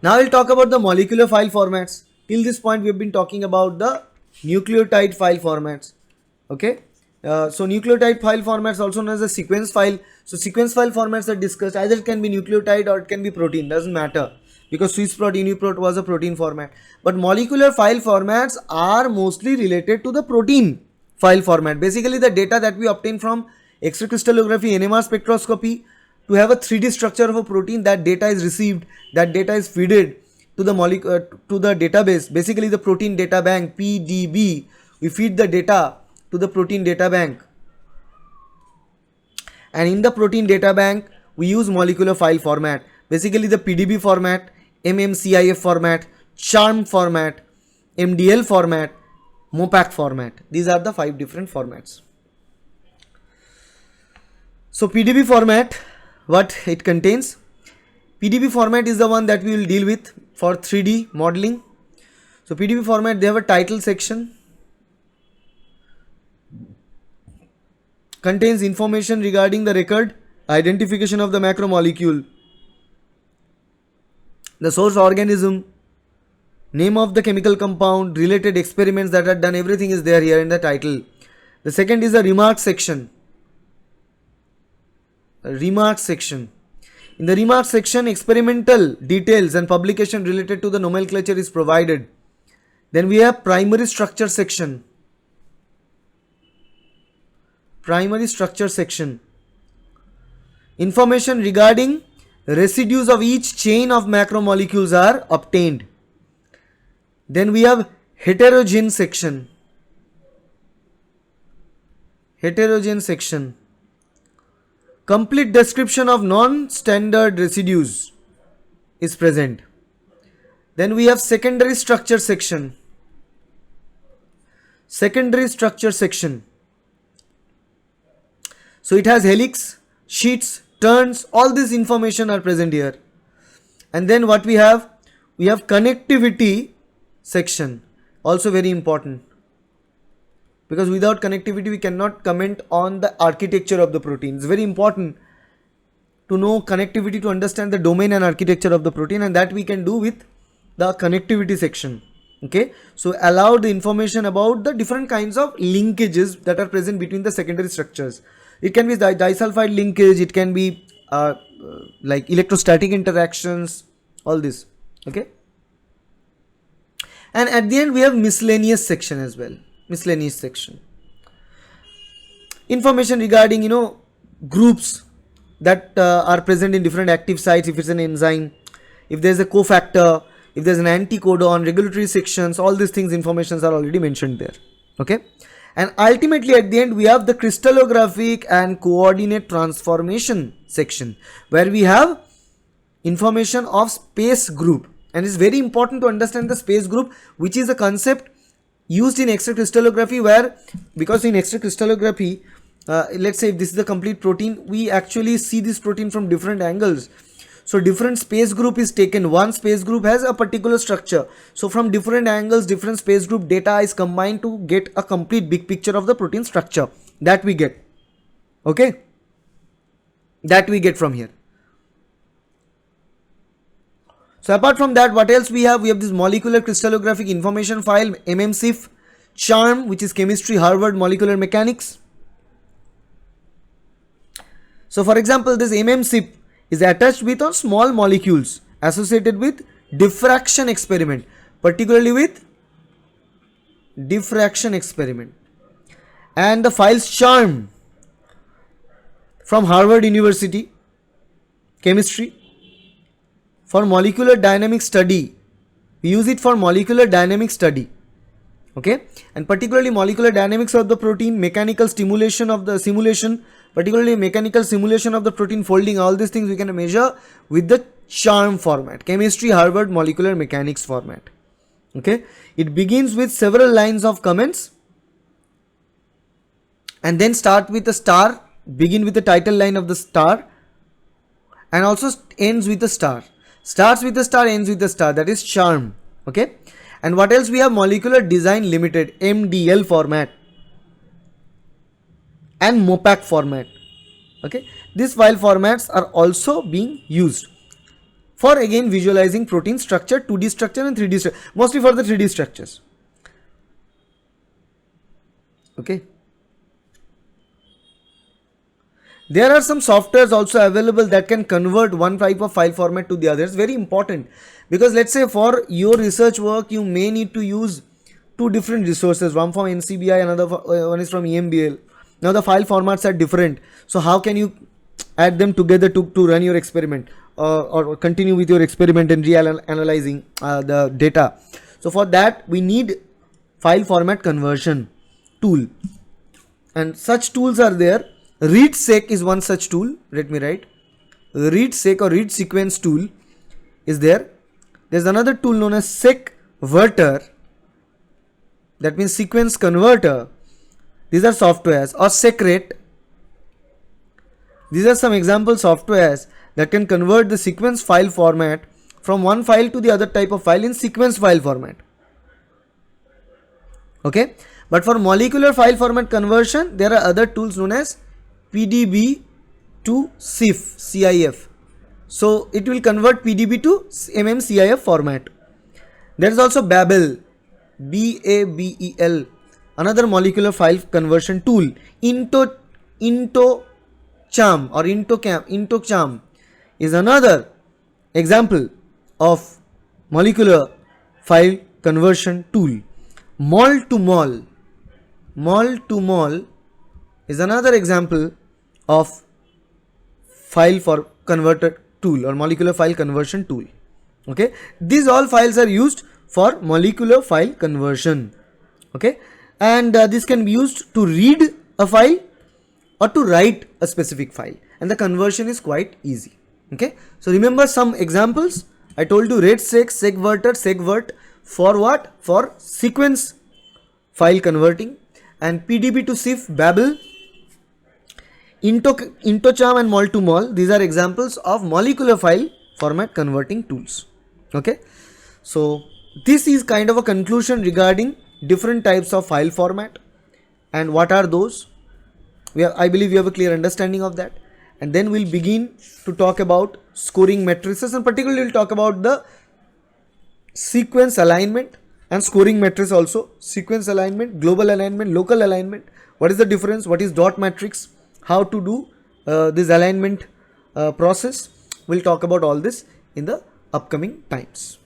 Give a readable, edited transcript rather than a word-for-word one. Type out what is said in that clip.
Now we'll talk about the molecular file formats. Till this point we have been talking about the nucleotide file formats. Okay. So nucleotide file formats also known as a sequence file. So sequence file formats are discussed. Either it can be nucleotide or it can be protein. Doesn't matter, because Swissprot, Uniprot was a protein format. But molecular file formats are mostly related to the protein file format. Basically the data that we obtain from X-ray crystallography, NMR spectroscopy, to have a 3D structure of a protein, that data is received, that data is fed to the to the database, basically the protein data bank, PDB. We feed the data to the protein data bank, and in the protein data bank we use molecular file format, basically the PDB format, MMCIF format, CHARM format, MDL format, MOPAC format. These are the 5 different formats. So PDB format, what it contains? PDB format is the one that we will deal with for 3D modeling. So PDB format, they have a title section, contains information regarding the record, identification of the macromolecule, the source organism, name of the chemical compound, related experiments that are done, everything is there here in the title. The second is the remarks section. Remarks section. In the remarks section, experimental details and publication related to the nomenclature is provided. Then we have primary structure section. Primary structure section. Information regarding residues of each chain of macromolecules are obtained. Then we have heterogen section. Heterogen section. Complete description of non-standard residues is present. Then we have secondary structure section. Secondary structure section. So it has helix, sheets, turns, all this information are present here. And then what we have connectivity section, also very important, because without connectivity we cannot comment on the architecture of the protein. It's very important to know connectivity to understand the domain and architecture of the protein, and that we can do with the connectivity section. Okay, so allow the information about the different kinds of linkages that are present between the secondary structures. It can be disulfide linkage, it can be like electrostatic interactions, all this. Okay, and at the end we have miscellaneous section as well. Miscellaneous section, information regarding groups that are present in different active sites, if it's an enzyme, if there's a cofactor, if there's an anticodon, regulatory sections, all these things, informations are already mentioned there. Okay, and ultimately at the end we have the crystallographic and coordinate transformation section, where we have information of space group, and it's very important to understand the space group, which is a concept used in X-ray crystallography, where, because in X-ray crystallography, let's say if this is the complete protein, we actually see this protein from different angles. So different space group is taken. One space group has a particular structure. So from different angles, different space group data is combined to get a complete big picture of the protein structure that we get. Okay, that we get from here. So apart from that, what else we have? We have this molecular crystallographic information file, MMCIF, CHARM, which is chemistry, Harvard molecular mechanics. So for example, this MMCIF is attached with on small molecules associated with diffraction experiment, particularly with diffraction experiment. And the files CHARM from Harvard University, chemistry, for molecular dynamic study. We use it for molecular dynamic study. Okay, and particularly molecular dynamics of the protein, mechanical stimulation of the simulation, particularly mechanical simulation of the protein folding, all these things we can measure with the CHARM format, chemistry, Harvard molecular mechanics format. Okay, it begins with several lines of comments and then start with a star, begin with the title line of the star, and also ends with a star. Starts with a star, ends with a star, that is CHARM. Okay, and what else we have? Molecular Design Limited, MDL format, and MOPAC format. Okay, these file formats are also being used. for again visualizing protein structure, 2D structure and 3D structure, mostly for the 3D structures. Okay. There are some softwares also available that can convert one type of file format to the other. It's very important because let's say for your research work you may need to use two different resources, one from ncbi, another one is from embl. Now the file formats are different, so how can you add them together to run your experiment or continue with your experiment and reanalyzing the data? So for that we need file format conversion tool, and such tools are there. Read-seq is one such tool. Let me write. Read-seq or read sequence tool is there. There's another tool known as seqverter. That means sequence converter. These are softwares, or secret. These are some example softwares that can convert the sequence file format from one file to the other type of file in sequence file format. Okay. But for molecular file format conversion, there are other tools known as PDB to CIF. So it will convert PDB to MMCIF format. There is also Babel, BABEL, another molecular file conversion tool. IntoCham or IntoCham is another example of molecular file conversion tool. Mol to mol is another example of file for converted tool or molecular file conversion tool. Okay, these all files are used for molecular file conversion. Okay, and this can be used to read a file or to write a specific file, and the conversion is quite easy. Okay, so remember some examples. I told you read-seq, seqverter, seqvert for what? For sequence file converting, and PDB to CIF, Babel, IntoCham and mol to mol. These are examples of molecular file format converting tools. Okay, so this is kind of a conclusion regarding different types of file format and what are those. I believe you have a clear understanding of that, and then we'll begin to talk about scoring matrices, and particularly we'll talk about the sequence alignment and scoring matrix also. Sequence alignment, global alignment, local alignment. What is the difference? What is dot matrix? How to do this alignment process? We'll talk about all this in the upcoming times.